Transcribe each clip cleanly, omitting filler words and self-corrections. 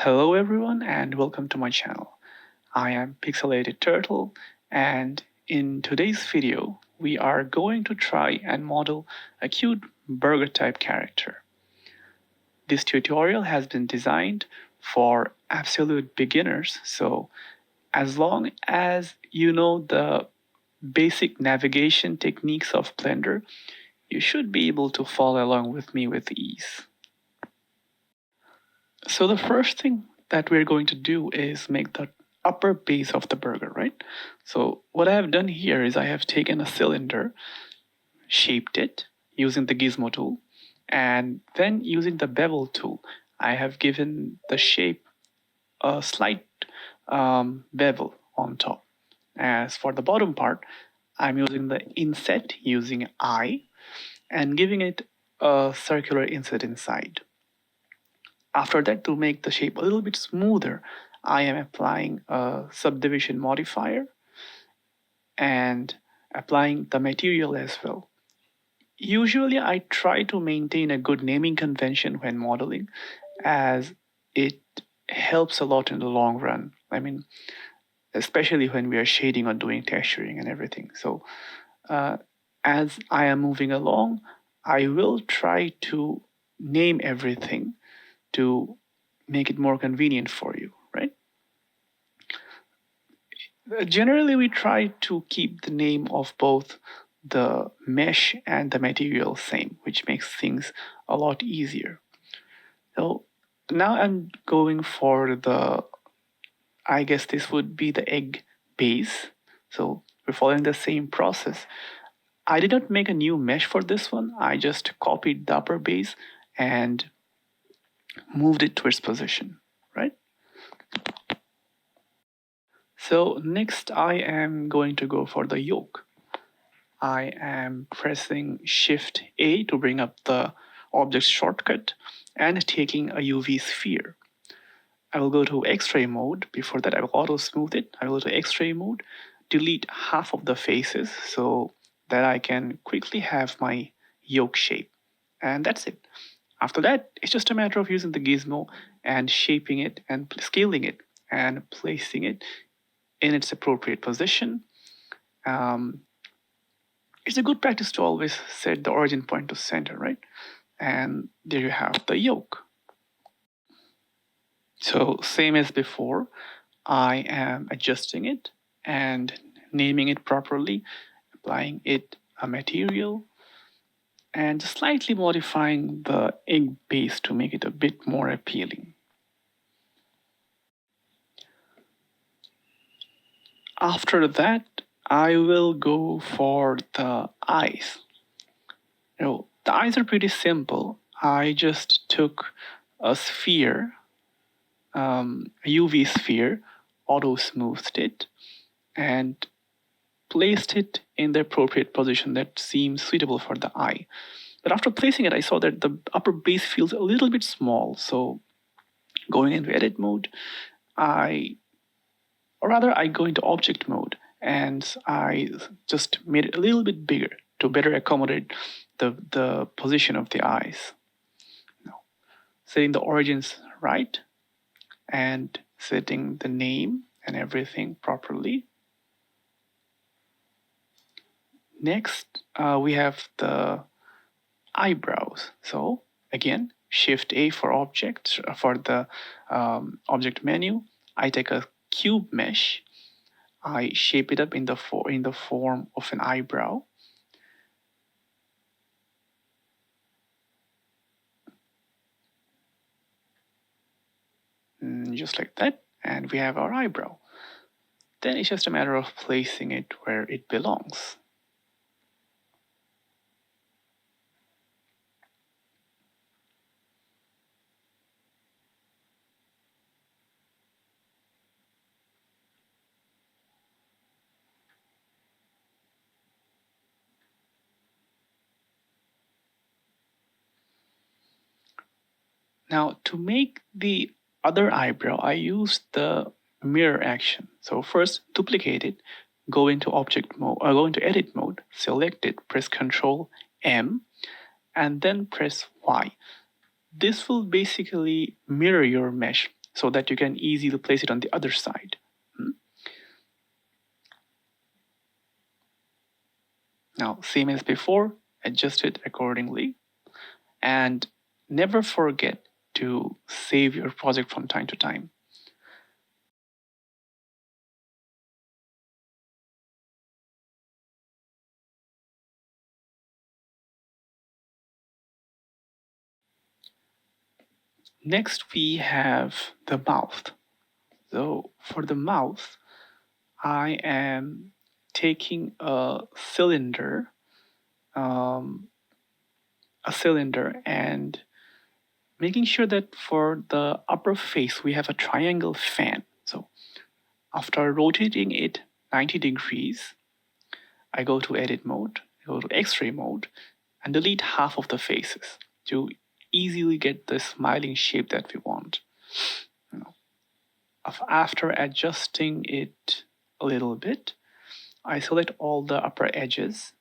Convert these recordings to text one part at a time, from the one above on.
Hello everyone and welcome to my channel. I am Pixelated Turtle and in today's video we are going to try and model a cute burger type character. This tutorial has been designed for absolute beginners, so as long as you know the basic navigation techniques of Blender, you should be able to follow along with me with ease. So the first thing that we're going to do is make the upper base of the burger, right? So what I have done here is I have taken a cylinder, shaped it using the gizmo tool, and then using the bevel tool, I have given the shape a slight bevel on top. As for the bottom part, I'm using the inset using I and giving it a circular inset inside. After that, to make the shape a little bit smoother, I am applying a subdivision modifier and applying the material as well. Usually, I try to maintain a good naming convention when modeling, as it helps a lot in the long run. Especially when we are shading or doing texturing and everything. So, as I am moving along, I will try to name everything to make it more convenient for you, right? Generally, we try to keep the name of both the mesh and the material same, which makes things a lot easier. So now I'm going for I guess this would be the egg base. So we're following the same process. I did not make a new mesh for this one. I just copied the upper base and moved it to its position, right? So next I am going to go for the yolk. I am pressing Shift A to bring up the object shortcut and taking a UV sphere. I will go to X-ray mode. Before that, I will auto smooth it. I will go to X-ray mode, delete half of the faces so that I can quickly have my yolk shape. And that's it. After that, it's just a matter of using the gizmo and shaping it and scaling it and placing it in its appropriate position. It's a good practice to always set the origin point to center, right? And there you have the yolk. So same as before, I am adjusting it and naming it properly, applying it a material, and slightly modifying the egg base to make it a bit more appealing. After that, I will go for the eyes. The eyes are pretty simple. I just took a sphere, a UV sphere, auto smoothed it, and placed it in the appropriate position that seems suitable for the eye. But after placing it, I saw that the upper base feels a little bit small. So going into edit mode, I go into object mode and I just made it a little bit bigger to better accommodate the position of the eyes. Now, setting the origins right and setting the name and everything properly. Next, we have the eyebrows. So again, Shift A for objects for the object menu. I take a cube mesh. I shape it up in the form of an eyebrow. Just like that, and we have our eyebrow. Then it's just a matter of placing it where it belongs. Now, to make the other eyebrow, I used the mirror action. So first, duplicate it, go into object mode, go into edit mode, select it, press Ctrl M, and then press Y. This will basically mirror your mesh. so that you can easily place it on the other side. Now, same as before, adjust it accordingly. And never forget to save your project from time to time. Next, we have the mouth. So for the mouth, I am taking um, a cylinder and making sure that for the upper face, we have a triangle fan. So after rotating it 90 degrees, I go to edit mode, go to X-ray mode, and delete half of the faces to easily get the smiling shape that we want. After adjusting it a little bit, I select all the upper edges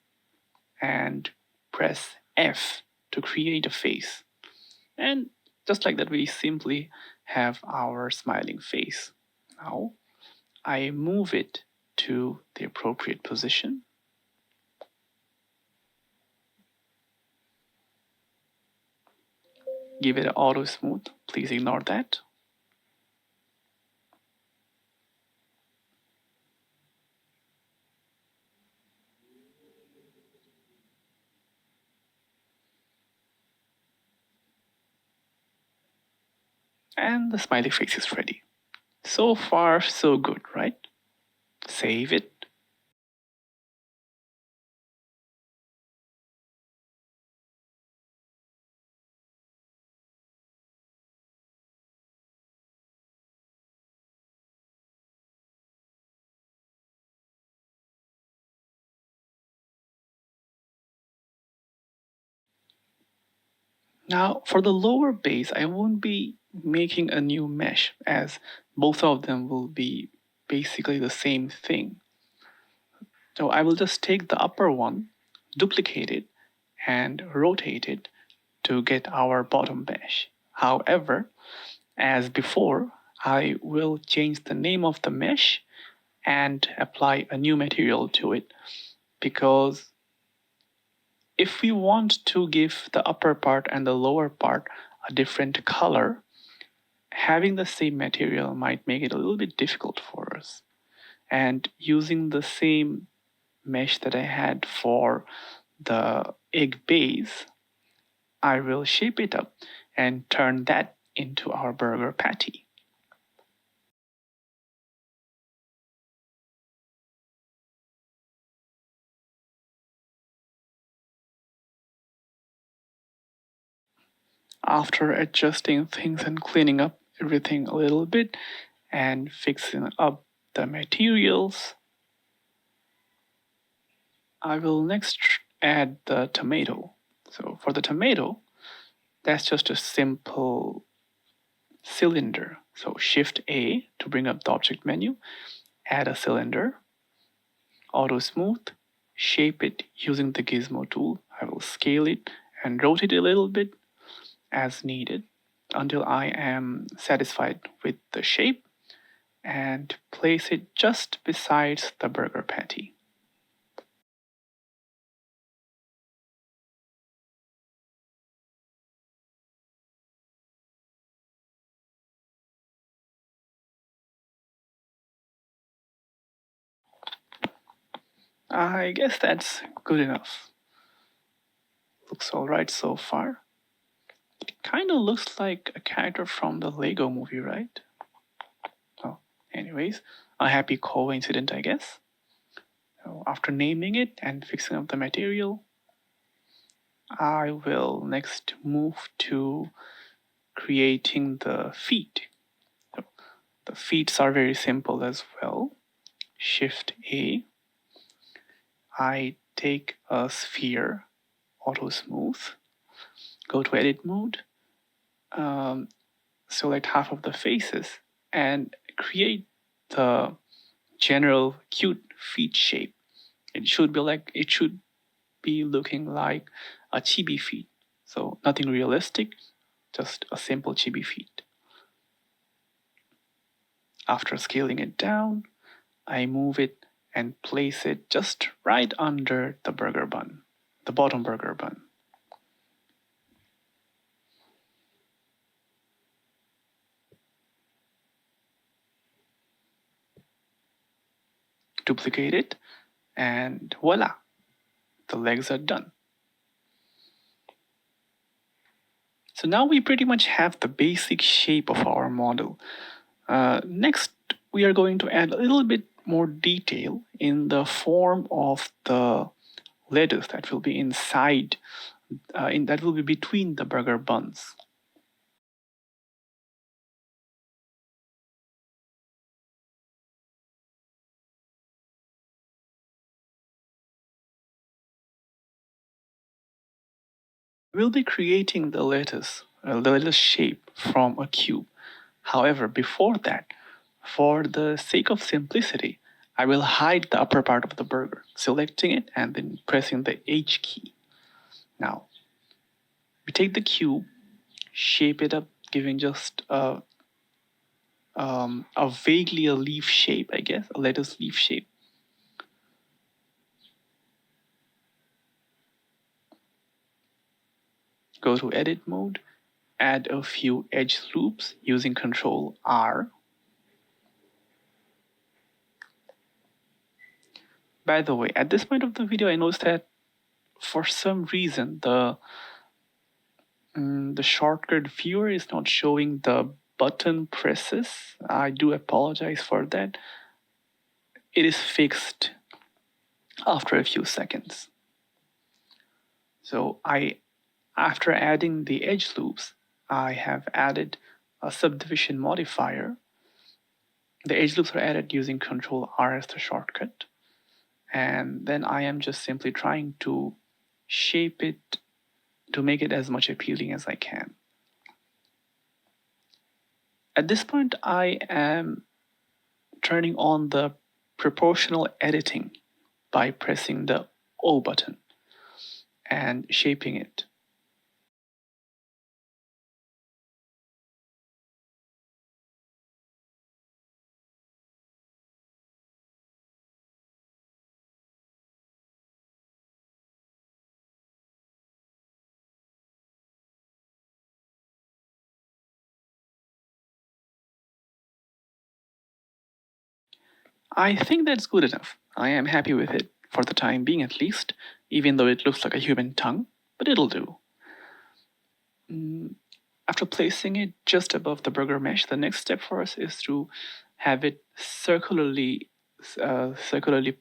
and press F to create a face. And just like that, we simply have our smiling face. Now, I move it to the appropriate position. Give it an auto smooth. Please ignore that. And the smiley face is ready. So far, so good, right? Save it. Now, for the lower base, I won't be making a new mesh as both of them will be basically the same thing. So I will just take the upper one, duplicate it, and rotate it to get our bottom mesh. However, as before, I will change the name of the mesh and apply a new material to it, because if we want to give the upper part and the lower part a different color, having the same material might make it a little bit difficult for us. And using the same mesh that I had for the egg base, I will shape it up and turn that into our burger patty. After adjusting things and cleaning up everything a little bit and fixing up the materials, I will next add the tomato. So for the tomato, that's just a simple cylinder. So Shift A to bring up the object menu, add a cylinder, auto smooth, shape it using the gizmo tool. I will scale it and rotate it a little bit as needed until I am satisfied with the shape, and place it just besides the burger patty. I guess that's good enough. Looks alright so far. Kind of looks like a character from the Lego movie, right? Oh, anyways, a happy coincidence, I guess. So after naming it and fixing up the material, I will next move to creating the feet. So the feet are very simple as well. Shift A. I take a sphere, auto smooth, go to edit mode, um, select half of the faces, and create the general cute feet shape. It should be looking like a chibi feet. So nothing realistic, just a simple chibi feet. After scaling it down, I move it and place it just right under the burger bun, the bottom burger bun. Duplicate it, and voila, the legs are done. So now we pretty much have the basic shape of our model. Next, we are going to add a little bit more detail in the form of the lettuce that will be inside, that will be between the burger buns. We'll be creating the lettuce shape from a cube. However, before that, for the sake of simplicity, I will hide the upper part of the burger, selecting it and then pressing the H key. Now, we take the cube, shape it up, giving just a vaguely a leaf shape, I guess, a lettuce leaf shape. Go to edit mode, add a few edge loops using Control R. By the way, at this point of the video, I noticed that for some reason the shortcut viewer is not showing the button presses. I do apologize for that. It is fixed after a few seconds. So after adding the edge loops, I have added a subdivision modifier. The edge loops are added using Control R as the shortcut. And then I am just simply trying to shape it to make it as much appealing as I can. At this point, I am turning on the proportional editing by pressing the O button and shaping it. I think that's good enough. I am happy with it, for the time being at least, even though it looks like a human tongue, but it'll do. After placing it just above the burger mesh, the next step for us is to have it circularly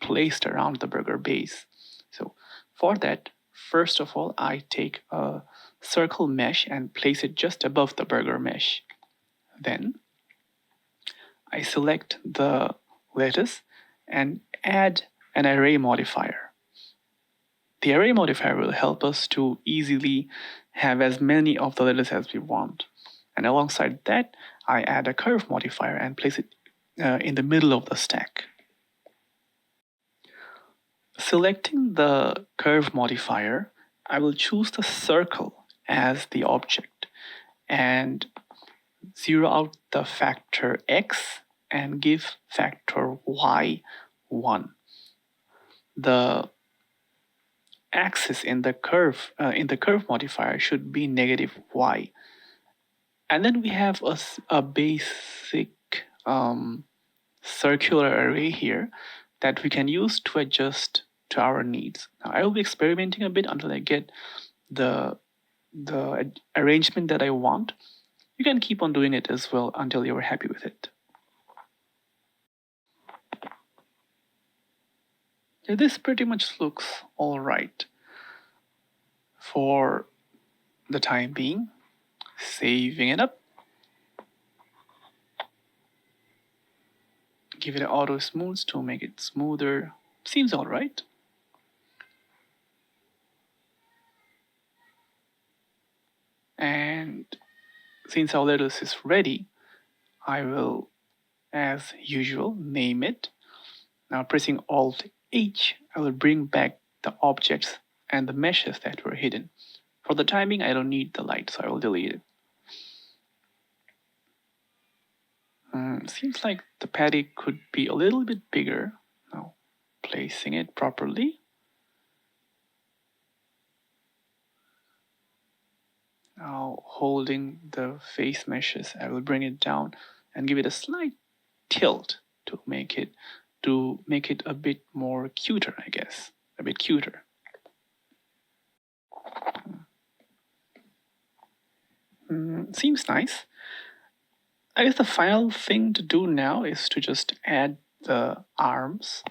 placed around the burger base. So for that, first of all, I take a circle mesh and place it just above the burger mesh. Then I select the lettuce and add an array modifier. The array modifier will help us to easily have as many of the lettuce as we want. And alongside that, I add a curve modifier and place it in the middle of the stack. Selecting the curve modifier, I will choose the circle as the object and zero out the factor x and give factor y 1. The axis in the curve modifier should be negative y. And then we have a basic circular array here that we can use to adjust to our needs. Now I will be experimenting a bit until I get the arrangement that I want. You can keep on doing it as well until you're happy with it. Yeah, this pretty much looks all right for the time being. Saving it up. Give it an auto smooth to make it smoother. Seems all right. And since our lettuce is ready, I will, as usual, name it. Now pressing Alt H, I will bring back the objects and the meshes that were hidden. For the timing, I don't need the light, so I will delete it. Seems like the patty could be a little bit bigger. Now, placing it properly. Now, holding the face meshes, I will bring it down and give it a slight tilt to make it a bit more cuter, I guess. A bit cuter. Seems nice. I guess the final thing to do now is to just add the arms.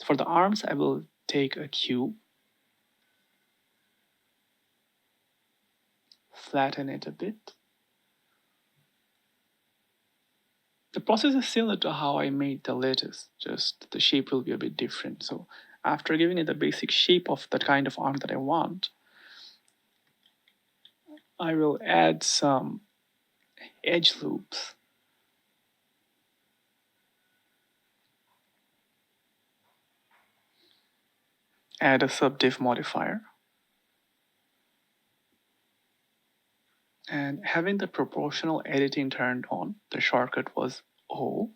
For the arms, I will take a cube, flatten it a bit. The process is similar to how I made the lettuce, just the shape will be a bit different. So after giving it the basic shape of the kind of arm that I want, I will add some edge loops. Add a subdiv modifier. And having the proportional editing turned on, the shortcut was O.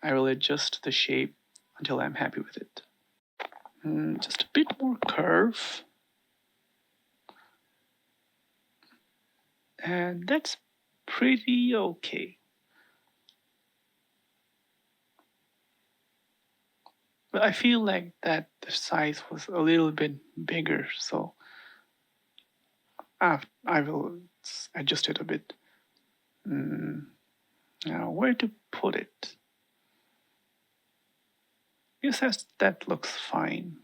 I will adjust the shape until I'm happy with it. Just a bit more curve. And that's pretty okay. But I feel like that the size was a little bit bigger, so I will adjust it a bit. Now, where to put it? Yes, that looks fine.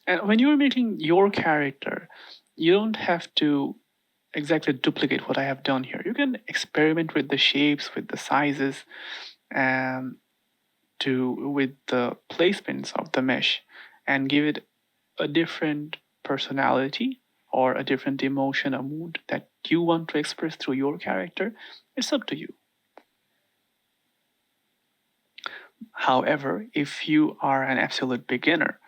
And when you're making your character, you don't have to exactly duplicate what I have done here. You can experiment with the shapes, with the sizes, and with the placements of the mesh, and give it a different personality or a different emotion or mood that you want to express through your character. It's up to you. However, if you are an absolute beginner,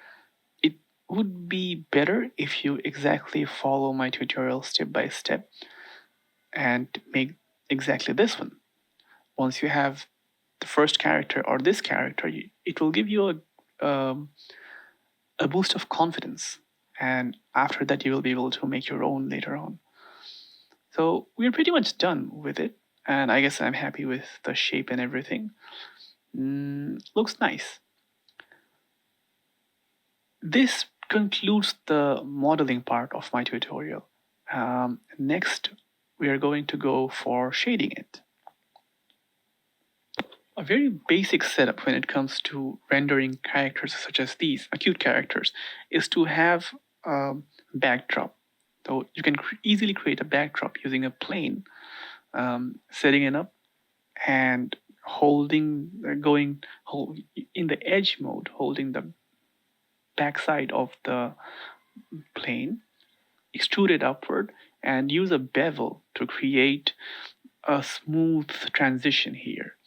it would be better if you exactly follow my tutorial step by step and make exactly this one. Once you have the first character or this character, it will give you a boost of confidence. And after that, you will be able to make your own later on. So we're pretty much done with it. And I guess I'm happy with the shape and everything. Looks nice. This concludes the modeling part of my tutorial. Next, we are going to go for shading it. A very basic setup when it comes to rendering characters such as these, acute characters, is to have a backdrop. So you can easily create a backdrop using a plane, setting it up, and going in the edge mode, holding the backside of the plane, extrude it upward, and use a bevel to create a smooth transition here.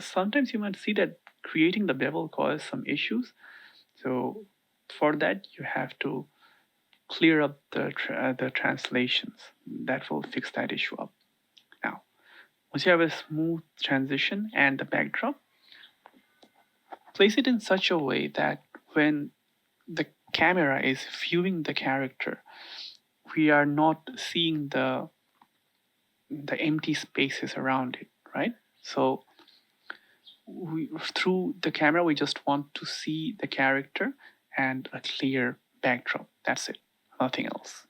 Sometimes you might see that creating the bevel causes some issues. So for that, you have to clear up the translations. That will fix that issue up. Now, once you have a smooth transition and the backdrop, place it in such a way that when the camera is viewing the character, we are not seeing the empty spaces around it, right? So through the camera, we just want to see the character and a clear backdrop. That's it, nothing else.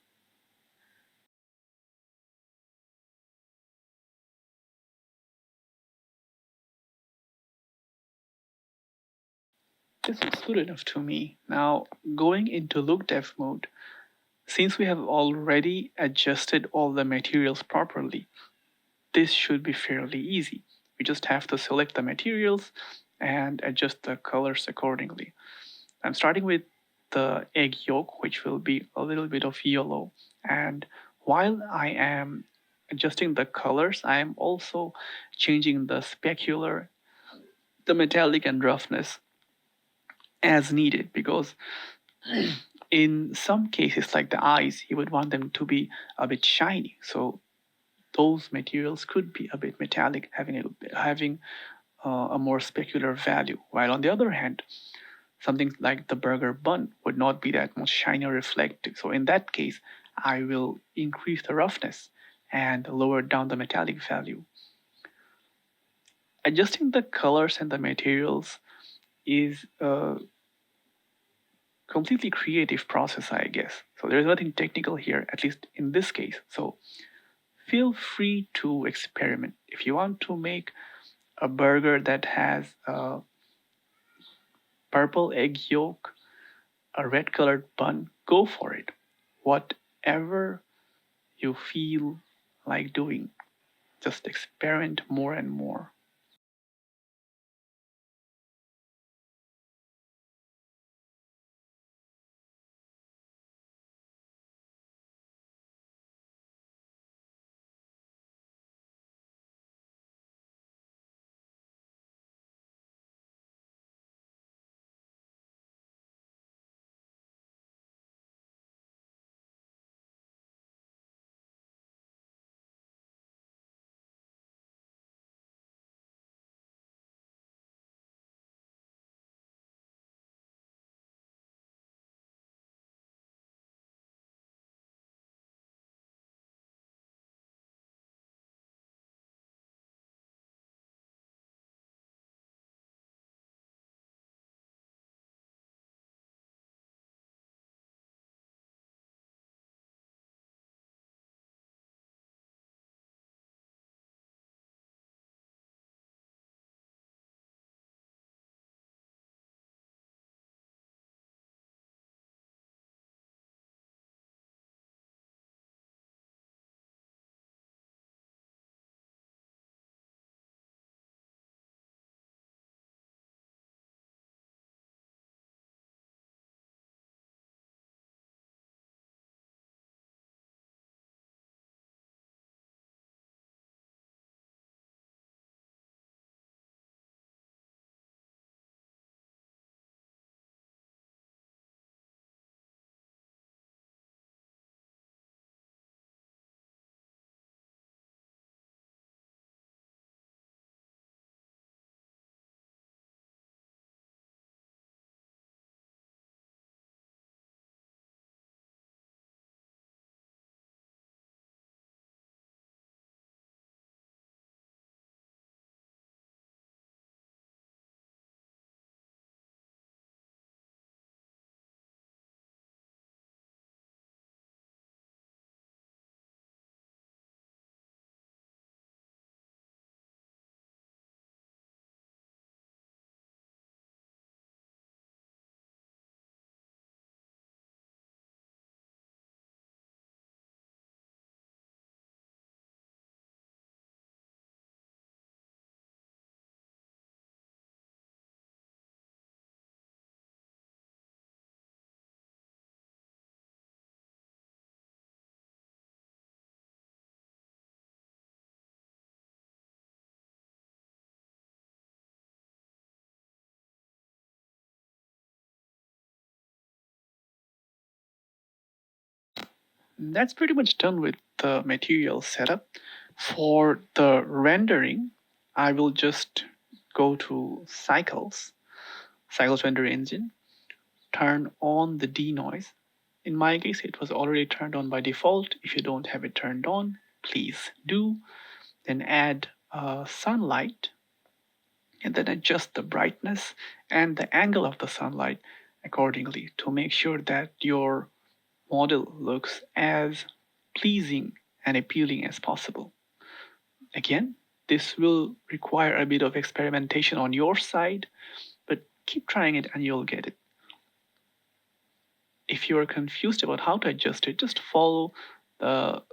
This looks good enough to me. Now, going into look dev mode, since we have already adjusted all the materials properly, this should be fairly easy. We just have to select the materials and adjust the colors accordingly. I'm starting with the egg yolk, which will be a little bit of yellow. And while I am adjusting the colors, I am also changing the specular, the metallic and roughness as needed, because In some cases, like the eyes, you would want them to be a bit shiny. So those materials could be a bit metallic, having a more specular value. While on the other hand, something like the burger bun would not be that much shiny or reflective. So in that case, I will increase the roughness and lower down the metallic value. Adjusting the colors and the materials is a completely creative process, I guess. So there's nothing technical here, at least in this case. So feel free to experiment. If you want to make a burger that has a purple egg yolk, a red colored bun, go for it. Whatever you feel like doing, just experiment more and more. That's pretty much done with the material setup. For the rendering, I will just go to Cycles render engine, turn on the denoise. In my case, it was already turned on by default. If you don't have it turned on, please do. Then add sunlight and then adjust the brightness and the angle of the sunlight accordingly to make sure that your model looks as pleasing and appealing as possible. Again, this will require a bit of experimentation on your side, but keep trying it and you'll get it. If you are confused about how to adjust it, just follow the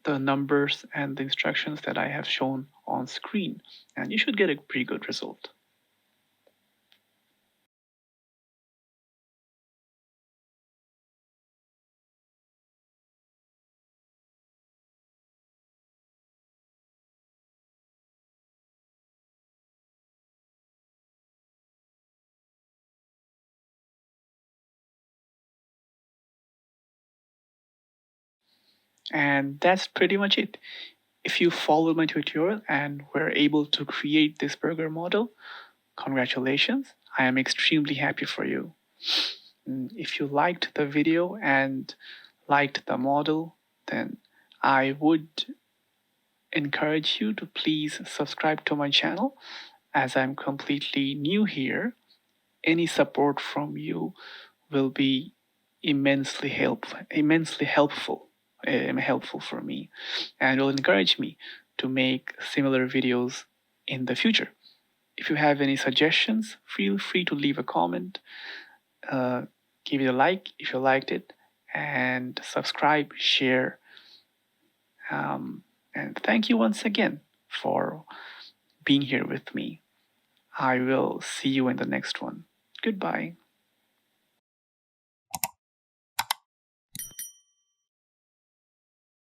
the numbers and the instructions that I have shown on screen, and you should get a pretty good result. And that's pretty much it. If you followed my tutorial and were able to create this burger model, congratulations. I am extremely happy for you. If you liked the video and liked the model, then I would encourage you to please subscribe to my channel, as I'm completely new here. Any support from you will be immensely helpful for me, and will encourage me to make similar videos in the future. If you have any suggestions, feel free to leave a comment, uh, give it a like if you liked it, and subscribe, share. And thank you once again for being here with me. I will see you in the next one. Goodbye.